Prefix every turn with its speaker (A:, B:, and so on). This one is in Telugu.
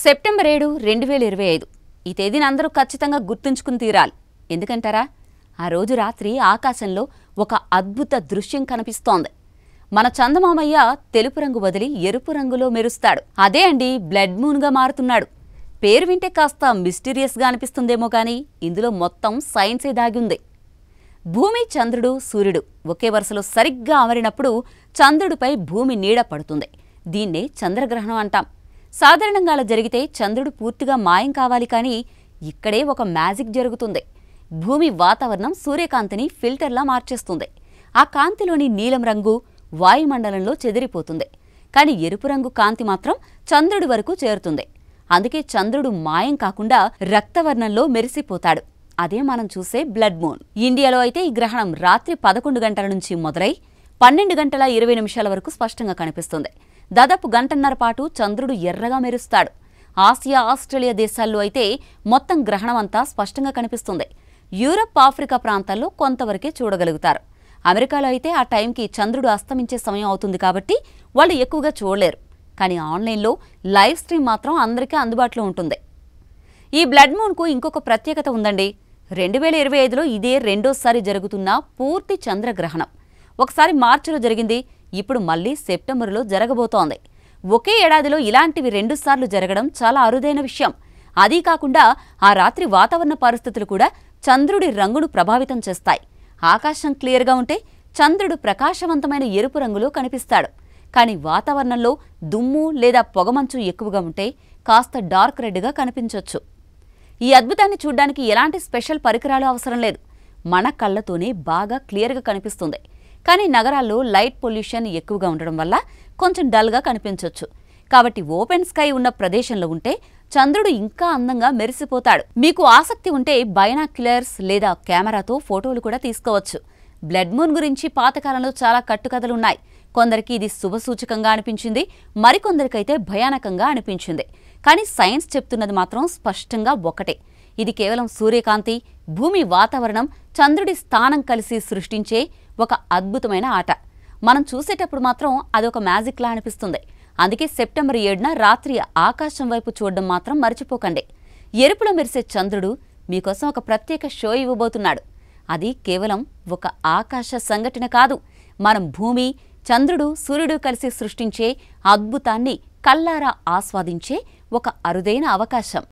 A: సెప్టెంబర్ 7, 2025 ఈ తేదీని అందరూ ఖచ్చితంగా గుర్తుంచుకుని తీరాలి. ఎందుకంటారా? ఆ రోజు రాత్రి ఆకాశంలో ఒక అద్భుత దృశ్యం కనిపిస్తోంది. మన చందమామయ్య తెలుపు రంగు వదిలి ఎరుపు రంగులో మెరుస్తాడు. అదే అండి బ్లడ్ మూన్గా మారుతున్నాడు. పేరు వింటే కాస్త మిస్టీరియస్గా అనిపిస్తుందేమో కానీ ఇందులో మొత్తం సైన్సే దాగింది. భూమి, చంద్రుడు, సూర్యుడు ఒకే వరుసలో సరిగ్గా అమరినప్పుడు చంద్రుడిపై భూమి నీడ పడుతుంది. దీన్నే చంద్రగ్రహణం అంటాం. సాధారణంగా అలా జరిగితే చంద్రుడు పూర్తిగా మాయం కావాలి, కానీ ఇక్కడే ఒక మ్యాజిక్ జరుగుతుంది. భూమి వాతావరణం సూర్యకాంతిని ఫిల్టర్లా మార్చేస్తుంది. ఆ కాంతిలోని నీలం రంగు వాయుమండలంలో చెదిరిపోతుంది. కానీ ఎరుపు రంగు కాంతి మాత్రం చంద్రుడి వరకు చేరుతుంది. అందుకే చంద్రుడు మాయం కాకుండా రక్తవర్ణంలో మెరిసిపోతాడు. అదే మనం చూసే బ్లడ్ మూన్. ఇండియాలో అయితే ఈ గ్రహణం రాత్రి 11 గంటల నుంచి మొదలై 12 గంటల 20 నిమిషాల వరకు స్పష్టంగా కనిపిస్తుంది. దాదాపు గంటన్నర పాటు చంద్రుడు ఎర్రగా మెరుస్తాడు. ఆసియా, ఆస్ట్రేలియా దేశాల్లో అయితే మొత్తం గ్రహణం అంతా స్పష్టంగా కనిపిస్తుంది. యూరప్, ఆఫ్రికా ప్రాంతాల్లో కొంతవరకే చూడగలుగుతారు. అమెరికాలో అయితే ఆ టైంకి చంద్రుడు అస్తమించే సమయం అవుతుంది కాబట్టి వాళ్ళు ఎక్కువగా చూడలేరు. కానీ ఆన్లైన్లో లైవ్ స్ట్రీమ్ మాత్రం అందరికీ అందుబాటులో ఉంటుంది. ఈ బ్లడ్ మూన్కు ఇంకొక ప్రత్యేకత ఉందండి. 2025లో ఇదే రెండోసారి జరుగుతున్న పూర్తి చంద్రగ్రహణం. ఒకసారి మార్చిలో జరిగింది, ఇప్పుడు మళ్లీ సెప్టెంబర్లో జరగబోతోంది. ఒకే ఏడాదిలో ఇలాంటివి 2 సార్లు జరగడం చాలా అరుదైన విషయం. అదీ కాకుండా ఆ రాత్రి వాతావరణ పరిస్థితులు కూడా చంద్రుడి రంగును ప్రభావితం చేస్తాయి. ఆకాశం క్లియర్గా ఉంటే చంద్రుడు ప్రకాశవంతమైన ఎరుపు రంగులో కనిపిస్తాడు. కానీ వాతావరణంలో దుమ్ము లేదా పొగమంచు ఎక్కువగా ఉంటే కాస్త డార్క్ రెడ్గా కనిపించొచ్చు. ఈ అద్భుతాన్ని చూడ్డానికి ఎలాంటి స్పెషల్ పరికరాలు అవసరం లేదు. మన కళ్ళతోనే బాగా క్లియర్గా కనిపిస్తుంది. కానీ నగరాల్లో లైట్ పొల్యూషన్ ఎక్కువగా ఉండడం వల్ల కొంచెం డల్గా కనిపించొచ్చు. కాబట్టి ఓపెన్ స్కై ఉన్న ప్రదేశంలో ఉంటే చంద్రుడు ఇంకా అందంగా మెరిసిపోతాడు. మీకు ఆసక్తి ఉంటే బైనాక్యులర్స్ లేదా కెమెరాతో ఫోటోలు కూడా తీసుకోవచ్చు. బ్లడ్ మూన్ గురించి పాతకాలంలో చాలా కట్టుకథలున్నాయి. కొందరికి ఇది శుభసూచకంగా అనిపించింది, మరికొందరికైతే భయానకంగా అనిపించింది. కానీ సైన్స్ చెప్తున్నది మాత్రం స్పష్టంగా ఒకటే. ఇది కేవలం సూర్యకాంతి, భూమి వాతావరణం, చంద్రుడి స్థానం కలిసి సృష్టించే ఒక అద్భుతమైన ఆట. మనం చూసేటప్పుడు మాత్రం అదొక మ్యాజిక్లా అనిపిస్తుంది. అందుకే సెప్టెంబర్ 7న రాత్రి ఆకాశం వైపు చూడడం మాత్రం మర్చిపోకండి. ఎరుపులో మెరిసే చంద్రుడు మీకోసం ఒక ప్రత్యేక షో ఇవ్వబోతున్నాడు. అది కేవలం ఒక ఆకాశ సంఘటన కాదు, మనం భూమి, చంద్రుడు, సూర్యుడు కలిసి సృష్టించే అద్భుతాన్ని కళ్ళారా ఆస్వాదించే ఒక అరుదైన అవకాశం.